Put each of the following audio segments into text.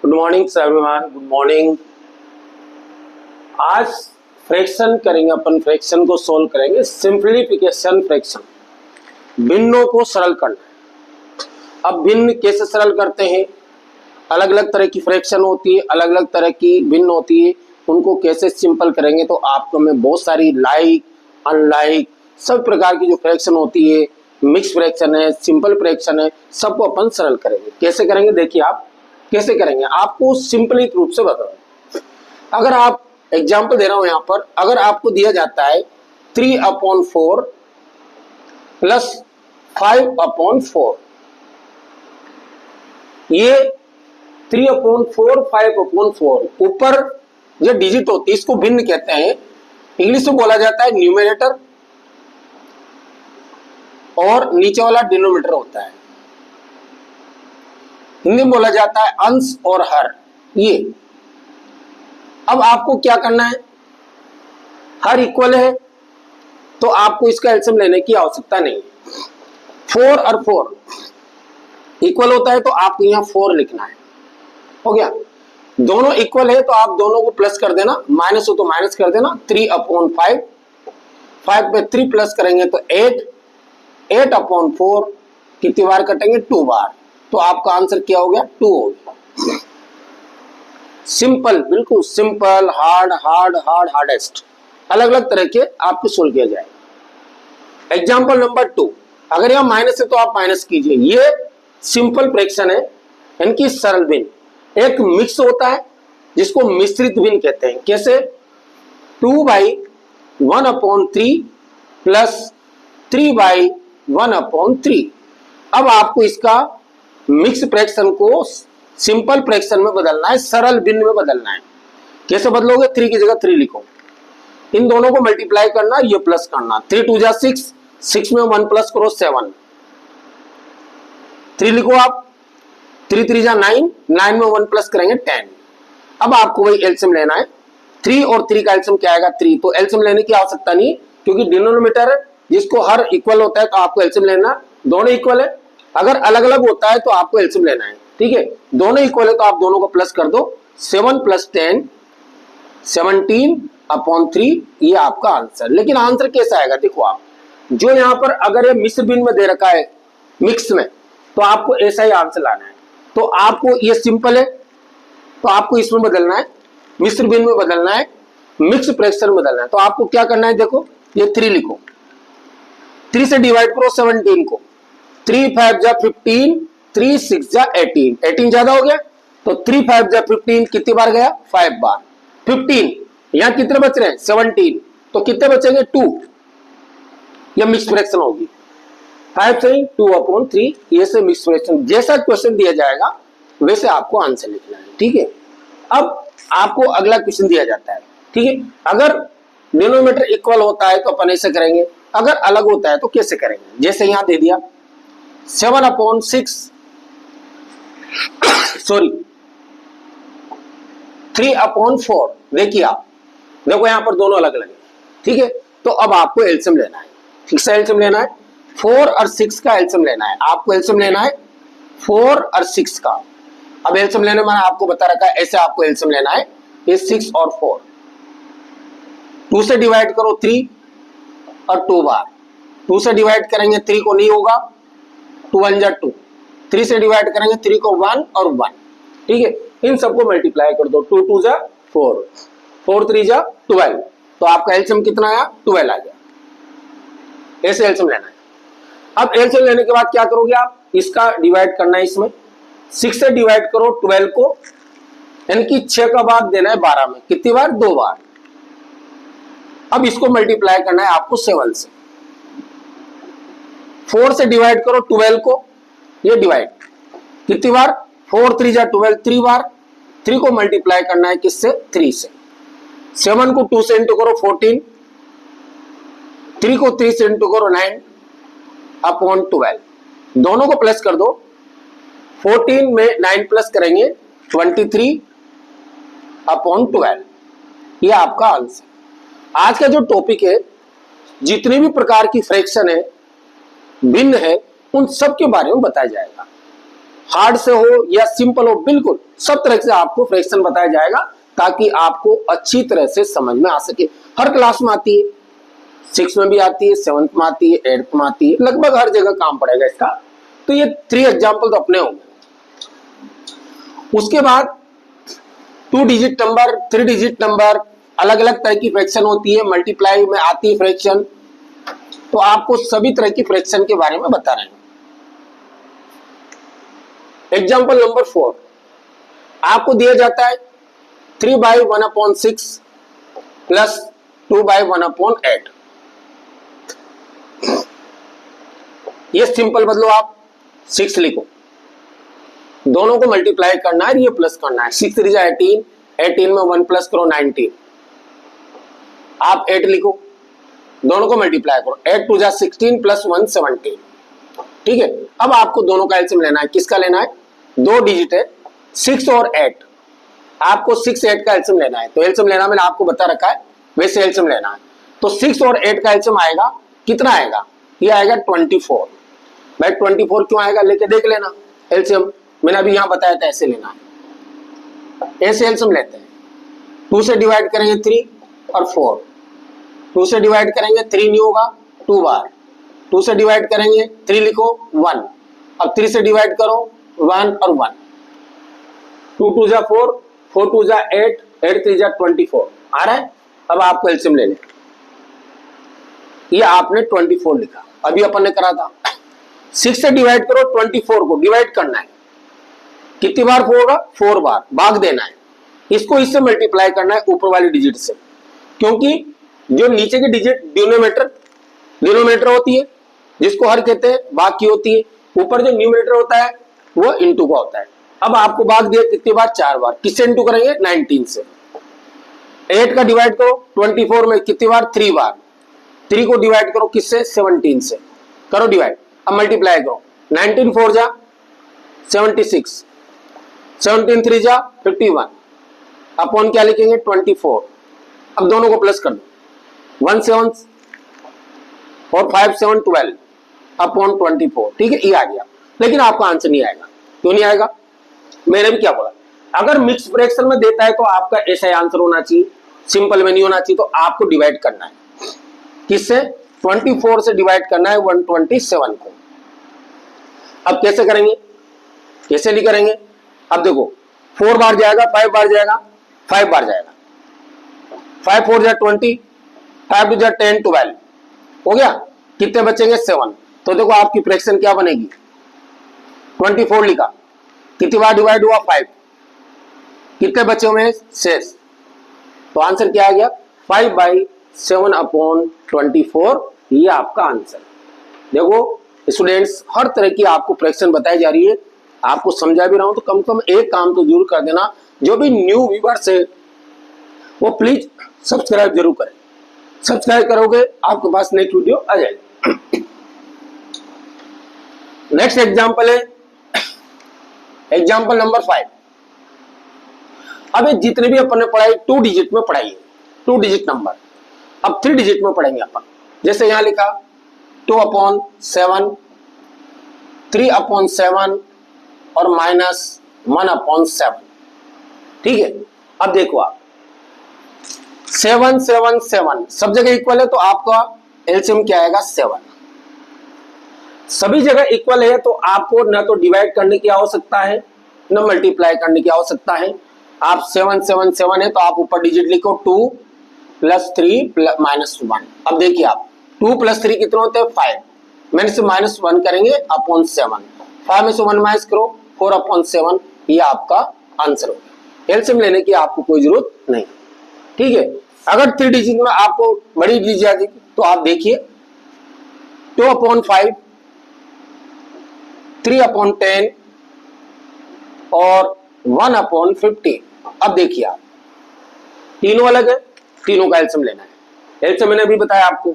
Good morning everyone, good morning. आज fraction करेंगे, अपन fraction को सोल्व करेंगे। सिंप्लीफिकेशन फ्रैक्शन, भिन्नों को सरल करना। अब भिन्न कैसे सरल करते हैं? अलग अलग तरह की फ्रैक्शन होती है, अलग अलग तरह की भिन्न होती है, उनको कैसे सिंपल करेंगे। तो आपको मैं बहुत सारी लाइक अनलाइक सब प्रकार की जो फ्रैक्शन होती है, मिक्स फ्रैक्शन है, सिंपल फ्रैक्शन है, सबको अपन सरल करेंगे। कैसे करेंगे देखिए, आप कैसे करेंगे आपको सिंपल रूप से बताओ। अगर आप एग्जाम्पल दे रहा हूं यहां पर, अगर आपको दिया जाता है 3/4 प्लस 5/4, ये 3/4 5/4 ऊपर जो डिजिट होती है इसको भिन्न कहते हैं। इंग्लिश में बोला जाता है न्यूमरेटर और नीचे वाला डिनोमिनेटर होता है। हिंदी में बोला जाता है अंश और हर। ये अब आपको क्या करना है, हर इक्वल है तो आपको इसका एलसीएम लेने की आवश्यकता नहीं। 4 और 4 इक्वल होता है तो आपको यहाँ 4 लिखना है। हो गया, दोनों इक्वल है तो आप दोनों को प्लस कर देना, माइनस हो तो माइनस कर देना। 3/5, 5 पे 3 प्लस करेंगे तो 8, 8/4 कितनी बार कटेंगे? 2 बार। तो आपका आंसर क्या हो गया? 2 हो गया। सिंपल, बिल्कुल simple, hard hard hard hardest, अलग अलग तरह के आपको सोल्व किया जाएगा। एग्जाम्पल नंबर 2, अगर यहां माइनस है तो आप माइनस कीजिए। ये सिंपल फ्रैक्शन है, इनकी सरल भिन्न। एक मिक्स होता है जिसको मिश्रित भिन्न कहते हैं। कैसे? 2/1/3 प्लस 3/1/3। अब आपको इसका मिक्स फ्रैक्शन को सिंपल फ्रैक्शन में बदलना है, सरल भिन्न में बदलना है। कैसे बदलोगे? 3 की जगह 3 लिखो, इन दोनों को मल्टीप्लाई करना, ये प्लस करना। 3 2 जा 6, 6 में 1 प्लस करो 7, 3 लिखो आप। 3 3 जा 9, 9 में 1 प्लस करेंगे 10। अब आपको वही एलसीएम लेना है। 3 और 3 का एलसीएम क्या आएगा? 3। तो एलसीएम लेने की आवश्यकता नहीं, क्योंकि डिनोमिनेटर जिसको हर इक्वल होता है तो आपको एलसीएम लेना। दोनों इक्वल है, अगर अलग अलग होता है तो आपको एलसीएम लेना है। ठीक है, दोनों इक्वल है तो आप दोनों को प्लस कर दो। 7 + 10 17/3, ये आपका आंसर। लेकिन आंसर कैसा आएगा देखो आप, जो यहां पर अगर ये मिश्र भिन्न में दे रखा है मिक्स में, तो आपको ऐसा ही आंसर लाना है। तो आपको ये सिंपल है तो आपको इसमें बदलना है, मिश्र भिन्न में बदलना है, मिक्स फ्रैक्शन में बदलना है। तो आपको क्या करना है, देखो ये 3 लिखो, 3 से डिवाइड करो 17 को। 3 5 जा 15, 3 6 जा 18, 18 ज्यादा हो गया तो 3 5 जा 15 कितनी बार गया? 5 बार। 15 यहां कितने बच रहे हैं? 17, तो कितने बचेंगे? 2। यह मिक्स फ्रैक्शन होगी। 5 से 2/3, ये से मिक्स फ्रैक्शन। जैसा क्वेश्चन दिया जाएगा वैसे आपको आंसर लिखना है। ठीक है, अब आपको अगला क्वेश्चन दिया जाता है। ठीक है, अगर डिनोमिनेटर इक्वल होता है तो अपन ऐसे करेंगे, अगर अलग होता है तो कैसे करेंगे? जैसे यहां दे दिया 7/6 सॉरी 3/4। देखिए आप, देखो यहां पर दोनों अलग अलग है। ठीक है, तो अब आपको एलसीएम लेना है। ठीक से एलसीएम लेना है, 4 और 6 का एलसीएम लेना है। आपको एलसीएम लेना है 4 और 6 का। अब एलसीएम लेने मैंने आपको बता रखा है, ऐसे आपको एलसीएम लेना है। ये 6 और 4, 2 से डिवाइड करो 3 और 2 बार। 2 से डिवाइड करेंगे 3 को नहीं होगा, 2 1 जा 2। 3 से डिवाइड करेंगे 3 को 1 और 1। ठीक है, इन सबको मल्टीप्लाई कर दो। 2 2 जा 4, 4 3 जा 12, तो आपका एलसीएम कितना आया? 12 आ गया। ऐसे एलसीएम लेना है। अब एलसीएम लेने के बाद क्या करोगे आप? इसका डिवाइड करना है इसमें। 6 से डिवाइड करो 12 को, यानी कि 6 का भाग देना है 12 में। कितनी बार? 2 बार। अब इसको मल्टीप्लाई करना है आपको 7 से। 4 से डिवाइड करो 12 को, ये डिवाइड कितनी बार? 4 3 जा 12, 3 बार। 3 को मल्टीप्लाई करना है किससे? 3 से। 7 को 2 से इंटू करो 14, 3 को 3 से इंटू करो 9/12। दोनों को प्लस कर दो। 14 में 9 प्लस करेंगे 23/12। ये आपका आंसर। आज का जो टॉपिक है, जितने भी प्रकार की फ्रैक्शन है, भिन्न है, उन सब के बारे में बताया जाएगा। हार्ड से हो या सिंपल हो, बिल्कुल सब तरह से आपको फ्रैक्शन बताया जाएगा ताकि आपको अच्छी तरह से समझ में आ सके। हर क्लास में आती है, 6 में भी आती है, 7th में आती है, 8th में आती है, लगभग हर जगह काम पड़ेगा इसका। तो ये 3 एग्जाम्पल तो अपने होंगे। उसके बाद 2 डिजिट नंबर, 3 डिजिट नंबर, अलग अलग तरह की फ्रैक्शन होती है, मल्टीप्लाई में आती है फ्रैक्शन। तो आपको सभी तरह की फ्रैक्शन के बारे में बता रहे हैं। एग्जाम्पल नंबर 4, आपको दिया जाता है 3/1/6 प्लस 2/1/8। ये सिंपल बदलो, आप 6 लिखो, दोनों को मल्टीप्लाई करना है, ये प्लस करना है। 6 3 18, 18 में 1 प्लस करो 19, आप 8 लिखो, दोनों को मल्टीप्लाई करो, 8 2 16 प्लस 1 17। ठीक है, अब आपको दोनों का एलसीएम लेना है। किसका लेना है? 2 डिजिट है, 6 और 8, आपको 6 8 का एलसीएम लेना है। तो एलसीएम लेना मैंने आपको बता रखा है, वैसे एलसीएम लेना है। तो 6 और 8 का एलसीएम आएगा, कितना आएगा? ये आएगा 24। भाई 24 क्यों आएगा, लेके देख लेना एलसीएम, मैंने अभी यहां बताया था ऐसे लेना है। ऐसे एलसीएम लेते हैं, 2 से डिवाइड करेंगे 3 और 4, 2 से डिवाइड करेंगे 3 नहीं होगा, 2 बार, 2 से डिवाइड करेंगे 3 लिखो 1, अब 3 से डिवाइड करो 1 और 1, 2 2 जा 4, 4 2 जा 8, 8 3 जा 24 आ रहा है। अब आपको एलसीएम ले लें, ये आपने 24 लिखा, अभी अपन ने करा था। 6 से डिवाइड करो, 24 को डिवाइड करना है, कितनी बार 4 होगा? 4 बार, भाग देना है, इसको इससे मल्टीप्लाई करना है ऊपर वाली डिजिट से, क्योंकि जो नीचे की डिजिट डिनोमिनेटर होती है, जिसको हर कहते हैं, भाग की होती है, ऊपर जो न्यूमरेटर होता है वो इंटू का होता है। अब आपको भाग दिया कितनी बार? 4 बार, किससे इंटू करेंगे? 19 से। 8 का डिवाइड करो 24 में कितनी बार? 3 बार, 3 को डिवाइड करो किससे? 17 से, करो डिवाइड, अब मल्टीप्लाई करो, 19 4 जा 76, 17 3 जा 51, अपॉन क्या लिखेंगे? 24। अब दोनों को प्लस कर दो, 1 7 और 5 7 12 अपॉन 24। ठीक है, ये आ गया, लेकिन आपका आंसर नहीं आएगा। क्यों नहीं आएगा? मैंने भी क्या बोला, अगर मिक्स फ्रैक्शन में देता है तो आपका ऐसा आंसर होना चाहिए, सिंपल में नहीं होना चाहिए। तो आपको डिवाइड करना है, किससे? 24 से डिवाइड करना है 127 को। अब कैसे करेंगे, कैसे नहीं करेंगे? अब देखो, 4 बार जाएगा, 5 बार जाएगा, 5 बार जाएगा, 5 4 जा 20, 5 2 जा 10 12 हो गया, कितने बचेंगे? 7। तो देखो आपकी फ्रैक्शन क्या बनेगी? 24 लिखा, कितनी बार डिवाइड हुआ? 5, कितने बचे हुए? 6। तो आंसर क्या आ गया? 5/7 अपॉन 24, ये आपका आंसर। देखो स्टूडेंट्स, हर तरह की आपको फ्रैक्शन बताई जा रही है, आपको समझा भी रहा हूं, तो कम से कम एक काम तो जरूर कर देना, जो भी न्यू व्यूअर्स है वो प्लीज सब्सक्राइब जरूर करें। सब्सक्राइब करोगे आपके पास नेक्स्ट वीडियो आ जाएगी। नेक्स्ट एग्जांपल है एग्जांपल नंबर 5। अब ये जितने भी अपन ने पढ़ाई 2 डिजिट में पढ़ाई है, 2 डिजिट नंबर, अब 3 डिजिट में पढ़ेंगे अपन। जैसे यहां लिखा 2/7, 3/7 और -1/7। ठीक है, अब देखो आप 7 7 7 सब जगह इक्वल है, तो आपका एलसीएम क्या आएगा? 7। सभी जगह इक्वल है तो आपको न तो डिवाइड करने की आवश्यकता है न मल्टीप्लाई करने की आवश्यकता है। आप 7 7 7 है तो आप ऊपर डिजिट लिखो 2 + 3 - 1। अब देखिए आप 2 + 3 कितने होते हैं? 5, मैंने से -1 करेंगे अपॉन 7, 5 में से 1 माइनस करो 4/7, ये आपका आंसर होगा। एलसीएम लेने की आपको कोई जरूरत नहीं। ठीक है, अगर 3 डिजिट में आपको बड़ी डिजिट आ जाएगी तो आप देखिए 2/5, 3/10 और 1/50। अब देखिए आप तीनों अलग है, तीनों का एलसीएम लेना है। एलसीएम मैंने अभी बताया आपको,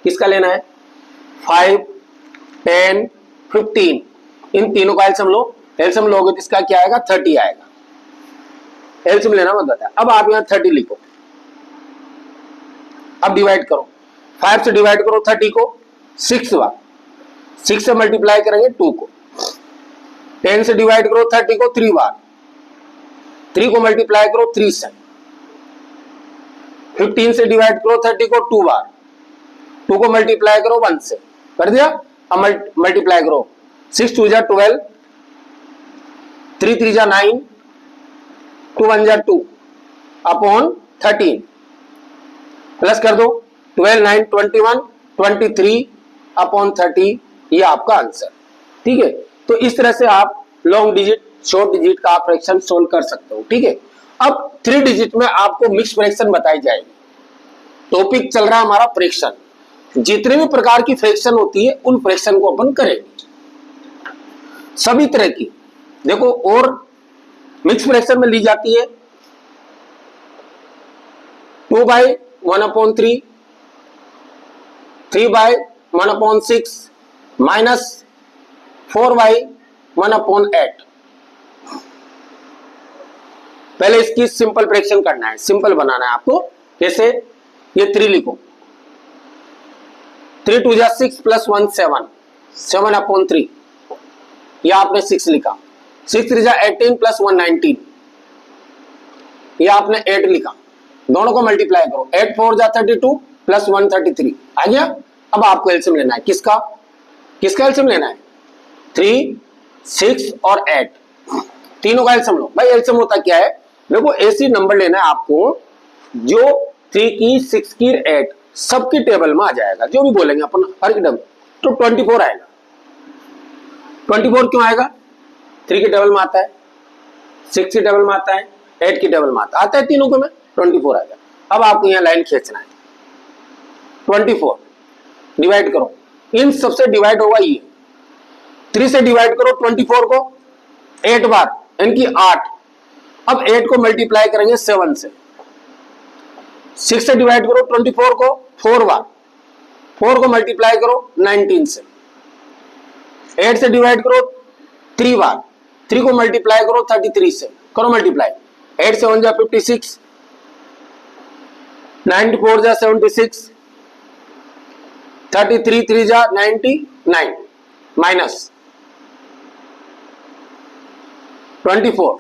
किसका लेना है? 5 10 15, इन तीनों का एलसीएम लो। एलसीएम लोगे तो इसका क्या आएगा? 30 आएगा। एलसीएम लेना मत बताया। अब आप यहां 30 लिखो, अब डिवाइड करो, 5 से डिवाइड करो 30 को 6 बार, 6 से मल्टीप्लाई करेंगे 2 को, 10 से डिवाइड करो 30 को 3 बार, 3 को मल्टीप्लाई करो 3 से, 15 से डिवाइड करो 30 को 2 बार, 2 को मल्टीप्लाई करो 1 से, कर दिया। अब मल्टीप्लाई करो, 6 2 जा 12, 3 3 जा 9, 2 1 जा 2 अपॉन 13, प्लस कर दो 12 9 21 23 अपॉन 30, ये आपका आंसर। ठीक है, तो इस तरह से आप लॉन्ग डिजिट शॉर्ट डिजिट का फ्रैक्शन सोल्व कर सकते हो। ठीक है, अब 3 डिजिट में आपको मिक्स फ्रैक्शन बताई जाएगी। टॉपिक चल रहा है हमारा फ्रैक्शन, जितने भी प्रकार की फ्रैक्शन होती है उन फ्रैक्शन को अपन करेंगे, सभी तरह की। देखो, और मिक्स फ्रैक्शन में ली जाती है 2/1/3, 3/1/6 माइनस 4/1/8। पहले इसकी सिंपल फ्रैक्शन करना है, सिंपल बनाना है आपको। जैसे ये 3 लिखो, 3 2 जा 6 प्लस 1 7, 7/3, ये आपने 6 लिखा। 6 3 जा 18 प्लस 1 19, ये आपने 8 लिखा। दोनों को मल्टीप्लाई करो, 8 4 जा 32 प्लस 1 33, आ गया। अब आपको एलसीएम लेना है, किसका किसका एलसीएम लेना है? 3 6 और 8, तीनों का एलसीएम लो। भाई एलसीएम होता क्या है? देखो, ऐसी नंबर लेना है आपको जो 3 की 6 की 8 सबकी टेबल में आ जाएगा, जो भी बोलेंगे अपन हर की टेबल, तो 24 आएगा। 24 क्यों आएगा? 3 की टेबल में आता है, 6 की टेबल में आता है, 8 की टेबल में आता है, तीनों को में 24 आएगा। अब आपको यहाँ लाइन खींचना है, 24 डिवाइड करो, इन सबसे डिवाइड होगा ये। 3 से डिवाइड करो 24 को 8 बार, इनकी 8। अब 8 को मल्टीप्लाई करेंगे 7 से। 6 से डिवाइड करो 24 को 4 बार, 4 को मल्टीप्लाई करो 19 से। 8 से डिवाइड करो 3 बार, 3 को मल्टीप्लाई करो 33 से, करो मल्टीप्लाई। 8 से 1 जा 56, 9 4 जा 76, 33 3 जा 99, माइनस 24।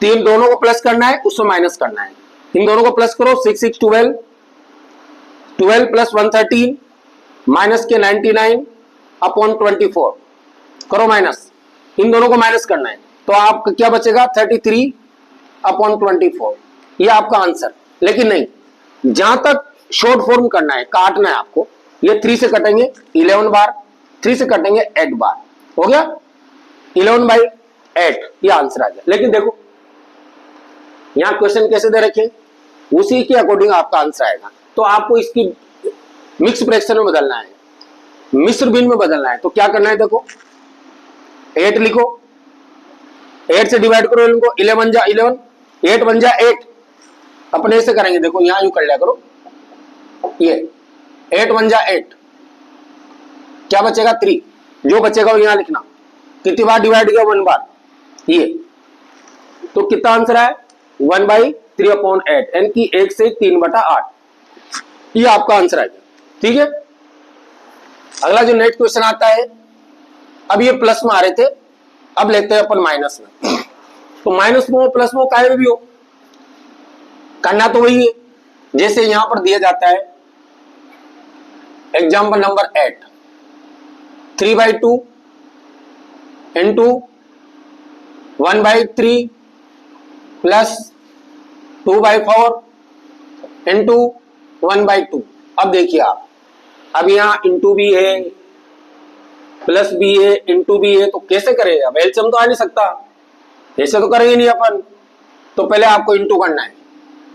तीन दोनों को प्लस करना है, उसमें माइनस करना है। इन दोनों को प्लस करो, 6 6 12, 12 प्लस 113 माइनस के 99 अपॉन 24, करो माइनस। इन दोनों को माइनस करना है, तो आपका क्या बचेगा? 33 अपॉन 24, ये आपका आंसर। लेकिन नहीं, जहां तक शॉर्ट फॉर्म करना है, काटना है आपको, ये 3 से कटेंगे 11 बार, 3 से कटेंगे 8 बार, हो गया 11/8, ये आंसर आ गया। लेकिन देखो यहां क्वेश्चन कैसे दे रखे, उसी के अकॉर्डिंग आपका आंसर आएगा। तो आपको इसकी मिक्स फ्रैक्शन में बदलना है, मिश्र भिन्न में बदलना है। तो क्या करना है? देखो 8 लिखो, 8 से डिवाइड करो इनको, 11 जा 11, 8 1 जा 8, अपने ऐसे करेंगे। देखो यहां यूं कर लिया करो, ये 8 1 जा 8, क्या बचेगा? 3, जो बचेगा वो यहां लिखना। कितनी बार डिवाइड किया? 1 बार, ये तो कितना आंसर है? 1/3/8, यानी कि 1 से 3/8, ये आपका आंसर आ गया। ठीक है, अगला जो नेक्स्ट क्वेश्चन आता है, अब ये प्लस में आ रहे थे, अब लेते हैं अपन माइनस में। तो माइनस में हो प्लस में हो, काहे में भी हो, करना तो वही है। जैसे यहां पर दिया जाता है example number 8, 3/2 into 1/3 plus 2/4 into 1/2। अब देखिए आप, अब यहां इंटू भी है, प्लस भी है, इंटू भी है, तो कैसे करें? अब एलसीएम तो आ नहीं सकता, ऐसे तो करेंगे नहीं अपन। तो पहले आपको इंटू करना है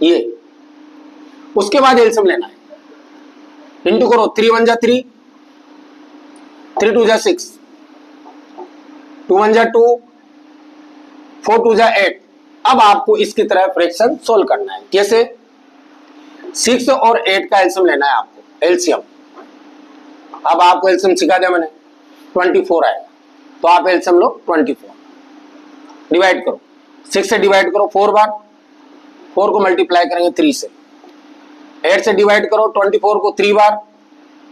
ये, उसके बाद एलसीएम लेना है। इंटू करो, 3 1 जा 3, 3 2 जा 6, 2 1 जा 2, 4 2 जा 8। अब आपको इसकी तरह फ्रैक्शन सोल्व करना है। कैसे? 6 और 8 का एलसीएम लेना है आपको, एलसीएम। अब आपको एलसीएम सिखा दिया मैंने, 24 आएगा, तो आप एलसीएम लो 24, डिवाइड करो, 6 से डिवाइड करो 4 बार, 4 को मल्टीप्लाई करेंगे 3 से। 8 से डिवाइड करो 24 को 3 बार,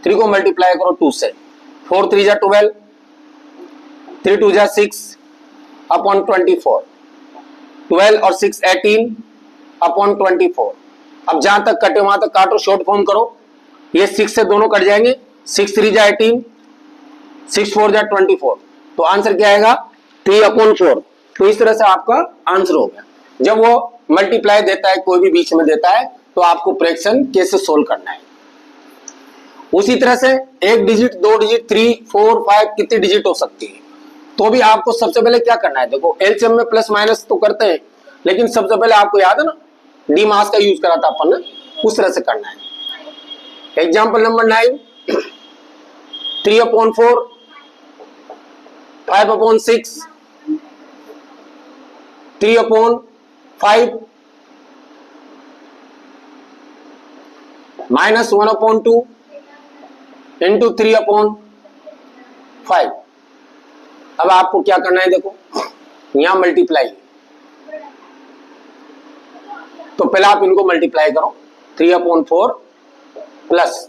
3 को मल्टीप्लाई करो 2 से, 4 3 जा 12, 3 2 जा 6 अपॉन 24, 12 और 6 18 अपॉन 24। अब जहां तक कटे वहां तक काटो, शॉर्ट फॉर्म करो, ये 6 से दोनों कट जाएंगे, 6 3 जा 18, 6 4 जा 24, तो आंसर क्या आएगा 3/4। तो इस तरह से आपका आंसर हो गया। जब वो मल्टीप्लाई देता है, कोई भी बीच में देता है, तो आपको फ्रैक्शन कैसे सोल्व करना है। उसी तरह से 1 डिजिट, 2 डिजिट, 3 4 5 कितनी डिजिट हो सकती है, तो भी आपको सबसे पहले क्या करना है। देखो एलसीएम में प्लस माइनस तो करते हैं, लेकिन सबसे पहले आपको याद है ना, डी मास का यूज करा था अपन ने, उस तरह से करना है। Example number 9, 3/4, 5/6, 3/5, -1/2 into 3/5। अब आपको क्या करना है, देखो यहां मल्टीप्लाई, तो पहले आप इनको मल्टीप्लाई करो, 3/4 प्लस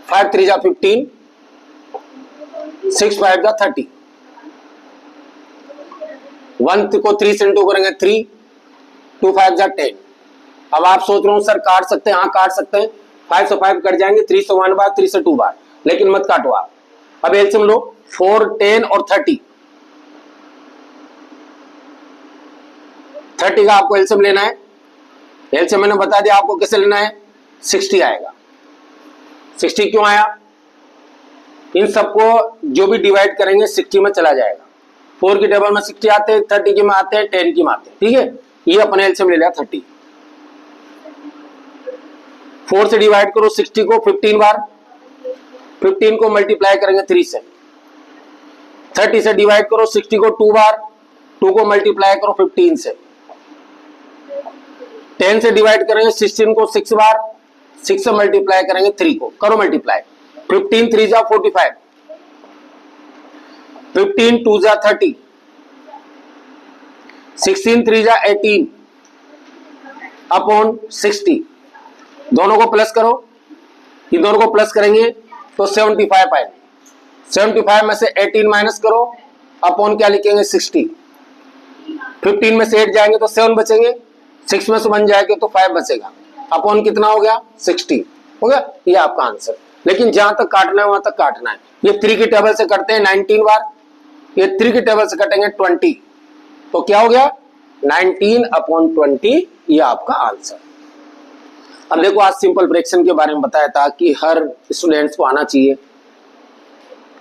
5 3 जा 15, 6 5 जा 30, 1 को 3 से इंटू करेंगे 3, 2 5 जा 10। अब आप सोच रहे हो सर काट सकते हैं, हाँ काट सकते हैं, 5 से 5 कट जाएंगे, 3 से 1 बार, 3 से 2 बार, लेकिन मत काटो आप। अब एलसीएम लो, 4 10 और 30 का आपको एलसीएम लेना है। एलसीएम मैंने बता दिया आपको कैसे लेना है, 60 आएगा। 60 क्यों आया, इन सबको जो भी डिवाइड करेंगे 60 में चला जाएगा। 4 की टेबल में 60 आते हैं, 30 की में आते हैं, 10 की में आते हैं, ठीक है। ये अपने एलसीएम ले लिया 30। 4 से डिवाइड करो 60 को 15 बार, 15 को मल्टीप्लाई करेंगे 3 से। 30 से डिवाइड करो 60 को 2 बार, 2 को मल्टीप्लाई करो 15 से। 10 से डिवाइड करेंगे 16 को 6 बार, 6 से मल्टीप्लाई करेंगे 3 को, करो मल्टीप्लाई। 15 3 जा 45, 15 2 जा 30, 16 3 जा 18 अपॉन 60। दोनों को प्लस करो, ये दोनों को प्लस करेंगे तो 75 आएंगे। 75 में से 18 माइनस करो, अपॉन क्या लिखेंगे 60। 15 में से 8 जाएंगे तो 7 बचेंगे, 6 में से 1 जाएंगे तो 5 बचेगा, अपॉन कितना हो गया 60 हो गया। ये आपका आंसर। लेकिन जहां तक काटना है वहां तक काटना है। ये 3 की टेबल से करते हैं 19 बार, ये 3 की टेबल से कटेंगे 20, तो क्या हो गया 19/20। ये आपका आंसर। अब देखो आज सिंपल फ्रैक्शन के बारे में बताया था कि हर स्टूडेंट्स को आना चाहिए,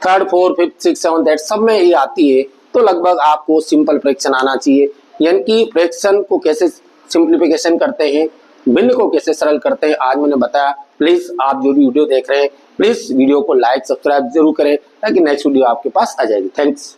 3rd 4th 5th 6th 7th 8th सब में ये आती है, तो लगभग आपको सिंपल फ्रैक्शन आना चाहिए। यानी कि फ्रैक्शन को कैसे सिंप्लीफिकेशन करते हैं, भिन्न को कैसे सरल करते हैं, आज मैंने बताया। प्लीज आप जो भी वीडियो देख रहे हैं, प्लीज वीडियो को लाइक सब्सक्राइब जरूर करें, ताकि नेक्स्ट वीडियो आपके पास आ जाएगी। थैंक्स।